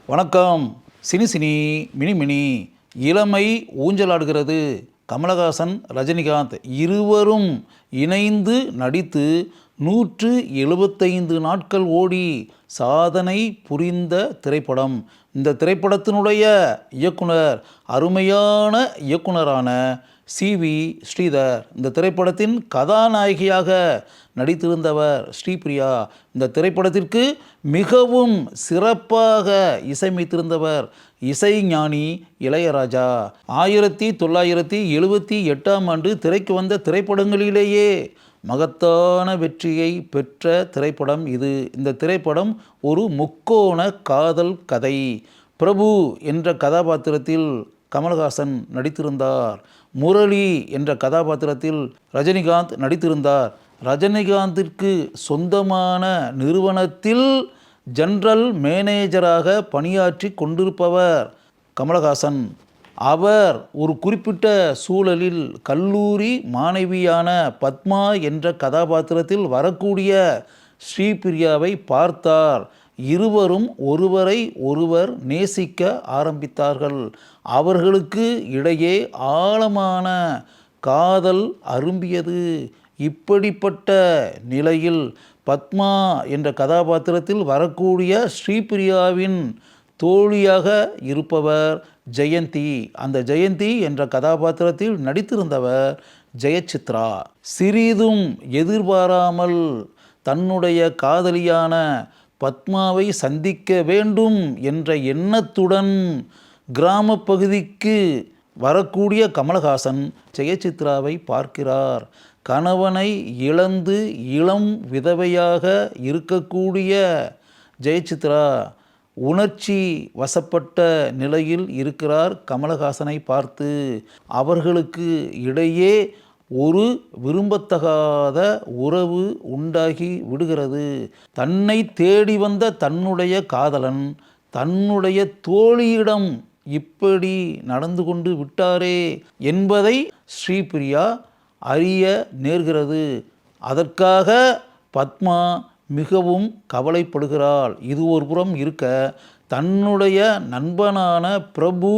வணக்கம். Cine cine mini mini இளமை ஊஞ்சலாடுகிறது. கமலஹாசன், ரஜினிகாந்த் இருவரும் இணைந்து நடித்து 175 நாட்கள் ஓடி சாதனை புரிந்த திரைப்படம். இந்த திரைப்படத்தினுடைய இயக்குனர் அருமையான இயக்குனரான சி.வி. ஸ்ரீதர். இந்த திரைப்படத்தின் கதாநாயகியாக நடித்திருந்தவர் ஸ்ரீபிரியா. இந்த திரைப்படத்திற்கு மிகவும் சிறப்பாக இசையமைத்திருந்தவர் இசைஞானி இளையராஜா. 1978ஆம் ஆண்டு திரைக்கு வந்த திரைப்படங்களிலேயே மகத்தான வெற்றியை பெற்ற திரைப்படம் இது. இந்த திரைப்படம் ஒரு முக்கோண காதல் கதை. பிரபு என்ற கதாபாத்திரத்தில் கமலஹாசன் நடித்திருந்தார். முரளி என்ற கதாபாத்திரத்தில் ரஜினிகாந்த் நடித்திருந்தார். ரஜினிகாந்திற்கு சொந்தமான நிறுவனத்தில் ஜெனரல் மேனேஜராக பணியாற்றி கொண்டிருப்பவர் கமலஹாசன். அவர் ஒரு குறிப்பிட்ட சூழலில் கல்லூரி மாணவியான பத்மா என்ற கதாபாத்திரத்தில் வரக்கூடிய ஸ்ரீபிரியாவை பார்த்தார். இருவரும் ஒருவரை ஒருவர் நேசிக்க ஆரம்பித்தார்கள். அவர்களுக்கு இடையே ஆழமான காதல் அரும்பியது. இப்படிப்பட்ட நிலையில் பத்மா என்ற கதாபாத்திரத்தில் வரக்கூடிய ஸ்ரீபிரியாவின் தோழியாக இருப்பவர் ஜெயந்தி. அந்த ஜெயந்தி என்ற கதாபாத்திரத்தில் நடித்திருந்தவர் ஜெயசித்ரா. சிறிதும் எதிர்பாராமல் தன்னுடைய காதலியான பத்மாவை சந்திக்க வேண்டும் என்ற எண்ணத்துடன் கிராம பகுதிக்கு வரக்கூடிய கமலஹாசன் ஜெயசித்ராவை பார்க்கிறார். கணவனை இழந்து இளம் விதவையாக இருக்கக்கூடிய ஜெயசித்ரா உணர்ச்சி வசப்பட்ட நிலையில் இருக்கிறார். கமலஹாசனை பார்த்து அவர்களுக்கு இடையே ஒரு விரும்பத்தகாத உறவு உண்டாகி விடுகிறது. தன்னை தேடி வந்த தன்னுடைய காதலன் தன்னுடைய தோழியிடம் இப்படி நடந்து கொண்டு விட்டாரே என்பதை ஸ்ரீபிரியா அறிய நேர்கிறது. அதற்காக பத்மா மிகவும் கவலைப்படுகிறாள். இது ஒரு புறம் இருக்க, தன்னுடைய நண்பனான பிரபு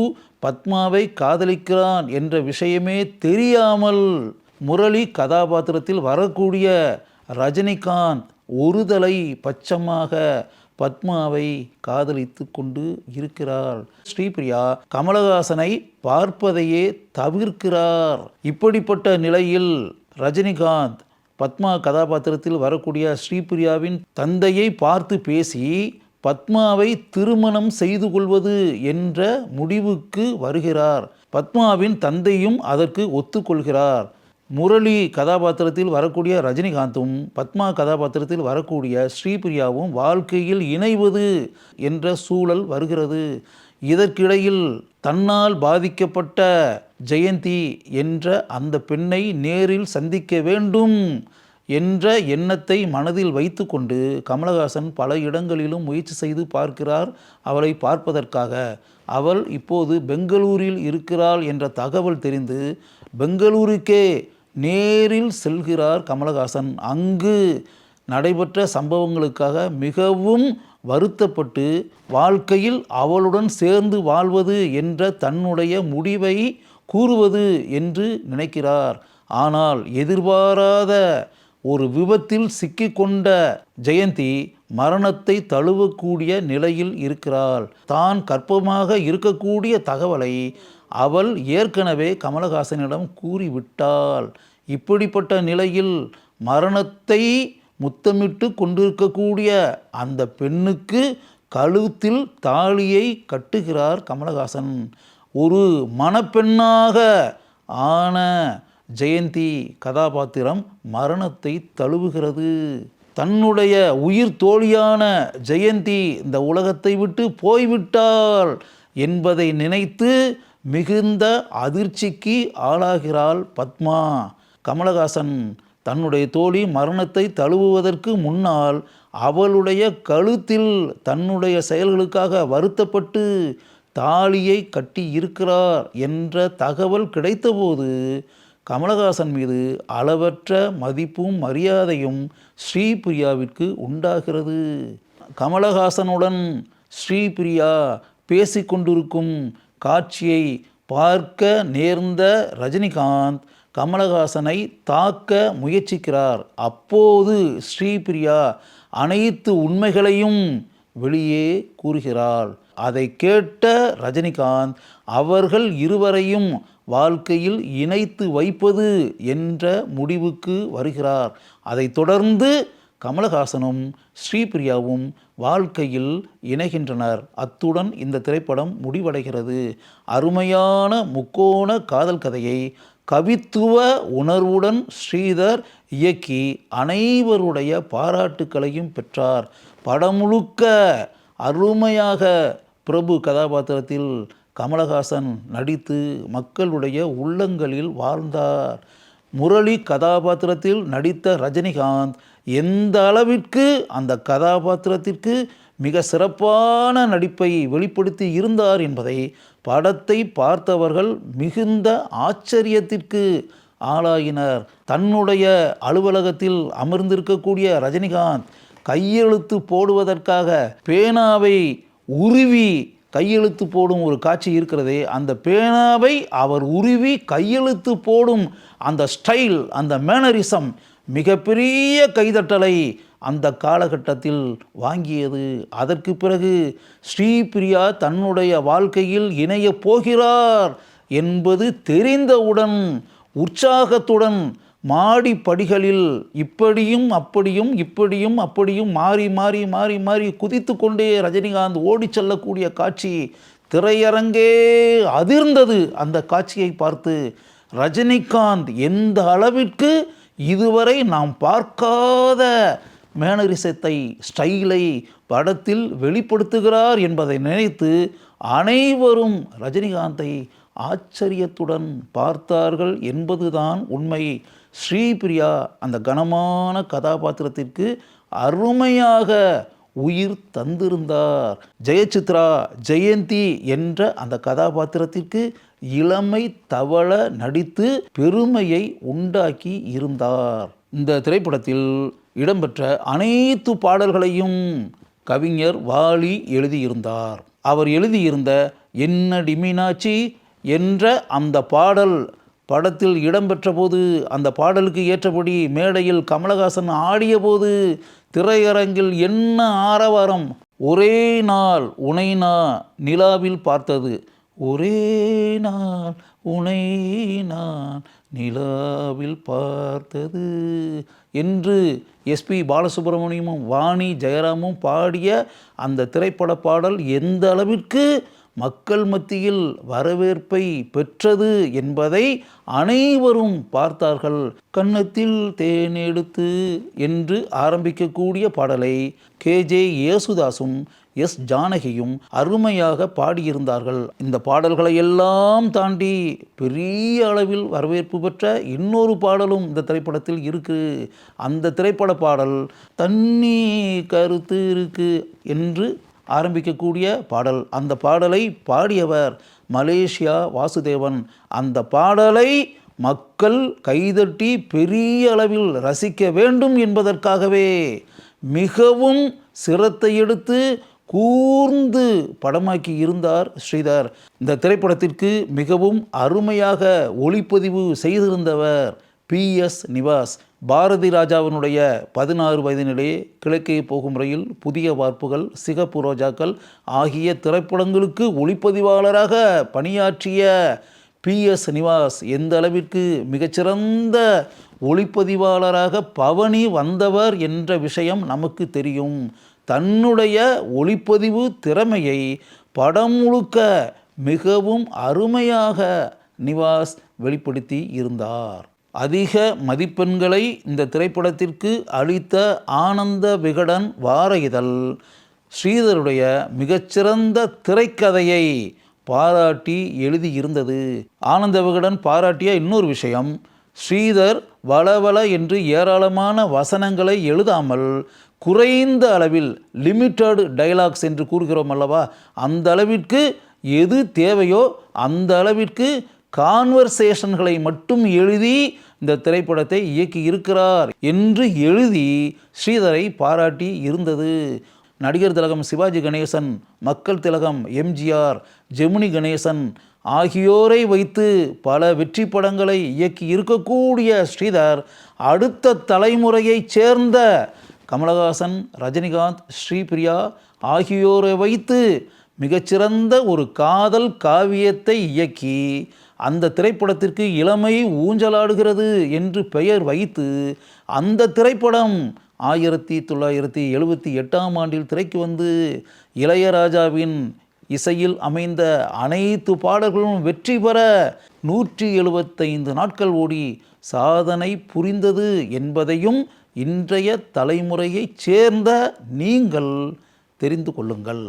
பத்மாவை காதலிக்கிறான் என்ற விஷயமே தெரியாமல் முரளி கதாபாத்திரத்தில் வரக்கூடிய ரஜினிகாந்த் ஒருதலை பட்சமாக பத்மாவை காதலித்து கொண்டு இருக்கிறார். ஸ்ரீபிரியா கமலஹாசனை பார்ப்பதையே தவிர்க்கிறார். இப்படிப்பட்ட நிலையில் ரஜினிகாந்த் பத்மா கதாபாத்திரத்தில் வரக்கூடிய ஸ்ரீபிரியாவின் தந்தையை பார்த்து பேசி பத்மாவை திருமணம் செய்து கொள்வது என்ற முடிவுக்கு வருகிறார். பத்மாவின் தந்தையும் அதற்கு ஒத்துக்கொள்கிறார். முரளி கதாபாத்திரத்தில் வரக்கூடிய ரஜினிகாந்தும் பத்மா கதாபாத்திரத்தில் வரக்கூடிய ஸ்ரீபிரியாவும் வாழ்க்கையில் இணைவது என்ற சூழல் வருகிறது. இதற்கிடையில் தன்னால் பாதிக்கப்பட்ட ஜெயந்தி என்ற அந்த பெண்ணை நேரில் சந்திக்க வேண்டும் என்ற எண்ணத்தை மனதில் வைத்து கொண்டு கமலஹாசன் பல இடங்களிலும் முயற்சி செய்து பார்க்கிறார் அவளை பார்ப்பதற்காக. அவள் இப்போது பெங்களூரில் இருக்கிறாள் என்ற தகவல் தெரிந்து பெங்களூருக்கே நேரில் செல்கிறார் கமலஹாசன். அங்கு நடைபெற்ற சம்பவங்களுக்காக மிகவும் வருத்தப்பட்டு வாழ்க்கையில் அவளுடன் சேர்ந்து வாழ்வது என்ற தன்னுடைய முடிவை கூறுவது என்று நினைக்கிறார். ஆனால் எதிர்பாராத ஒரு விபத்தில் சிக்கிக்கொண்ட ஜெயந்தி மரணத்தை தழுவக்கூடிய நிலையில் இருக்கிறாள். தான் கர்ப்பமாக இருக்கக்கூடிய தகவலை அவள் ஏற்கனவே கமலஹாசனிடம் கூறிவிட்டாள். இப்படிப்பட்ட நிலையில் மரணத்தை முத்தமிட்டு கொண்டிருக்கக்கூடிய அந்த பெண்ணுக்கு கழுத்தில் தாலியை கட்டுகிறார் கமலஹாசன். ஒரு மணப்பெண்ணாக ஆன ஜெயந்தி கதாபாத்திரம் மரணத்தை தழுவுகிறது. தன்னுடைய உயிர் தோழியான ஜெயந்தி இந்த உலகத்தை விட்டு போய்விட்டாள் என்பதை நினைத்து மிகுந்த அதிர்ச்சிக்கு ஆளாகிறாள் பத்மா. கமலஹாசன் தன்னுடைய தோழி மரணத்தை தழுவுவதற்கு முன்னால் அவளுடைய கழுத்தில் தன்னுடைய செயல்களுக்காக வருத்தப்பட்டு தாலியை கட்டி இருக்கிறார் என்ற தகவல் கிடைத்தபோது கமலஹாசன் மீது அளவற்ற மதிப்பும் மரியாதையும் ஸ்ரீபிரியாவிற்கு உண்டாகிறது. கமலஹாசனுடன் ஸ்ரீபிரியா பேசிக்கொண்டிருக்கும் காட்சியை பார்க்க நேர்ந்த ரஜினிகாந்த் கமலஹாசனை தாக்க முயற்சிக்கிறார். அப்போது ஸ்ரீபிரியா அனைத்து உண்மைகளையும் வெளியே கூறுகிறாள். அதை கேட்ட ரஜினிகாந்த் அவர்கள் இருவரையும் வாழ்க்கையில் இணைத்து வைப்பது என்ற முடிவுக்கு வருகிறார். அதைத் தொடர்ந்து கமலஹாசனும் ஸ்ரீபிரியாவும் வாழ்க்கையில் இணைகின்றனர். அத்துடன் இந்த திரைப்படம் முடிவடைகிறது. அருமையான முக்கோண காதல் கதையை கவித்துவ உணர்வுடன் ஸ்ரீதர் இயக்கி அனைவருடைய பாராட்டுக்களையும் பெற்றார். படம் முழுக்க அருமையாக பிரபு கதாபாத்திரத்தில் கமலஹாசன் நடித்து மக்களுடைய உள்ளங்களில் வாழ்ந்தார். முரளி கதாபாத்திரத்தில் நடித்த ரஜினிகாந்த் எந்த அளவிற்கு அந்த கதாபாத்திரத்திற்கு மிக சிறப்பான நடிப்பை வெளிப்படுத்தி இருந்தார் என்பதை படத்தை பார்த்தவர்கள் மிகுந்த ஆச்சரியத்திற்கு ஆளாயினர். தன்னுடைய அலுவலகத்தில் அமர்ந்திருக்கக்கூடிய ரஜினிகாந்த் கையெழுத்து போடுவதற்காக பேனாவை உருவி கையெழுத்து போடும் ஒரு காட்சி இருக்கிறதே, அந்த பேனாவை அவர் உருவி கையெழுத்து போடும் அந்த ஸ்டைல், அந்த மேனரிசம் மிகப்பெரிய கைதட்டலை அந்த காலகட்டத்தில் வாங்கியது. அதற்கு பிறகு ஸ்ரீபிரியா தன்னுடைய வாழ்க்கையில் இணைய போகிறார் என்பது தெரிந்தவுடன் உற்சாகத்துடன் மாடி படிகளில் இப்படியும் அப்படியும் இப்படியும் அப்படியும் மாறி மாறி மாறி மாறி குதித்து கொண்டே ரஜினிகாந்த் ஓடி செல்லக்கூடிய காட்சி திரையரங்கே அதிர்ந்தது. அந்த காட்சியை பார்த்து ரஜினிகாந்த் எந்த அளவிற்கு இதுவரை நாம் பார்க்காத மேனரிசத்தை, ஸ்டைலை படத்தில் வெளிப்படுத்துகிறார் என்பதை நினைத்து அனைவரும் ரஜினிகாந்தை ஆச்சரியத்துடன் பார்த்தார்கள் என்பதுதான் உண்மை. ஸ்ரீபிரியா அந்த கனமான கதாபாத்திரத்திற்கு அருமையாக உயிர் தந்திருந்தார். ஜெயசித்ரா ஜெயந்தி என்ற அந்த கதாபாத்திரத்திற்கு இளமை தவள நடித்து பெருமையை உண்டாக்கி இருந்தார். இந்த திரைப்படத்தில் இடம்பெற்ற அனைத்து பாடல்களையும் கவிஞர் வாலி எழுதியிருந்தார். அவர் எழுதியிருந்த என்னடி மீனாட்சி என்ற அந்த பாடல் படத்தில் இடம்பெற்ற போது, அந்த பாடலுக்கு ஏற்றபடி மேடையில் கமலஹாசன் ஆடிய போது திரையரங்கில் என்ன ஆரவாரம்! ஒரே நாள் உனை நான் நிலாவில் பார்த்தது, ஒரே நாள் உனை நான் நிலாவில் பார்த்தது என்று எஸ்பி பாலசுப்ரமணியமும் வாணி ஜெயராமும் பாடிய அந்த திரைப்பட பாடல் எந்த அளவிற்கு மக்கள் மத்தியில் வரவேற்பை பெற்றது என்பதை அனைவரும் பார்த்தார்கள். கன்னத்தில் தேன் எடுத்து என்று ஆரம்பிக்கக்கூடிய பாடலை கேஜே யேசுதாசும் எஸ் ஜானகியும் அருமையாக பாடியிருந்தார்கள். இந்த பாடல்களை எல்லாம் தாண்டி பெரிய அளவில் வரவேற்பு பெற்ற இன்னொரு பாடலும் இந்த திரைப்படத்தில் இருக்கு. அந்த திரைப்பட பாடல் தண்ணி கருத்து இருக்கு என்று ஆரம்பிக்கக்கூடிய பாடல். அந்த பாடலை பாடியவர் மலேசியா வாசுதேவன். அந்த பாடலை மக்கள் கைதட்டி பெரிய அளவில் ரசிக்க வேண்டும் என்பதற்காகவே மிகவும் சிரத்தை எடுத்து கூர்ந்து படமாக்கி இருந்தார் ஸ்ரீதர். இந்த திரைப்படத்திற்கு மிகவும் அருமையாக ஒளிப்பதிவு செய்திருந்தவர் PS நிவாஸ். பாரதி ராஜாவினுடைய 16 வயதினிலே கிழக்கே போகும் ரயில், புதிய வார்ப்புகள், சிகப்பு ரோஜாக்கள் ஆகிய திரைப்படங்களுக்கு ஒளிப்பதிவாளராக பணியாற்றிய PS நிவாஸ் எந்த அளவிற்கு மிகச்சிறந்த ஒளிப்பதிவாளராக பவனி வந்தவர் என்ற விஷயம் நமக்கு தெரியும். தன்னுடைய ஒளிப்பதிவு திறமையை படம் முழுக்க மிகவும் அருமையாக நிவாஸ் வெளிப்படுத்தி இருந்தார். அதிக மதிப்பெண்களை இந்த திரைப்படத்திற்கு அளித்த ஆனந்த விகடன் வார இதழ் ஸ்ரீதருடைய மிகச்சிறந்த திரைக்கதையை பாராட்டி எழுதியிருந்தது. ஆனந்த விகடன் பாராட்டிய இன்னொரு விஷயம், ஸ்ரீதர் வளவள என்று ஏராளமான வசனங்களை எழுதாமல் குறைந்த அளவில் லிமிட்டட் டைலாக்ஸ் என்று கூறுகிறோம் அல்லவா, அந்த அளவிற்கு எது தேவையோ அந்த அளவிற்கு கான்வர்சேஷன்களை மட்டும் எழுதி இந்த திரைப்படத்தை இயக்கி இருக்கிறார் என்று எழுதி ஸ்ரீதரை பாராட்டி இருந்தது. நடிகர் திலகம் சிவாஜி கணேசன், மக்கள் திலகம் எம்ஜிஆர், ஜெமினி கணேசன் ஆகியோரை வைத்து பல வெற்றி படங்களை இயக்கி இருக்கக்கூடிய ஸ்ரீதர் அடுத்த தலைமுறையைச் சேர்ந்த கமலஹாசன், ரஜினிகாந்த், ஸ்ரீபிரியா ஆகியோரை வைத்து மிகச்சிறந்த ஒரு காதல் காவியத்தை இயக்கி அந்த திரைப்படத்திற்கு இளமை ஊஞ்சலாடுகிறது என்று பெயர் வைத்து அந்த திரைப்படம் 1978ஆம் ஆண்டில் திரைக்கு வந்து இளையராஜாவின் இசையில் அமைந்த அனைத்து பாடல்களும் வெற்றி பெற 175 நாட்கள் ஓடி சாதனை புரிந்தது என்பதையும் இன்றைய தலைமுறையைச் சேர்ந்த நீங்கள் தெரிந்து கொள்ளுங்கள்.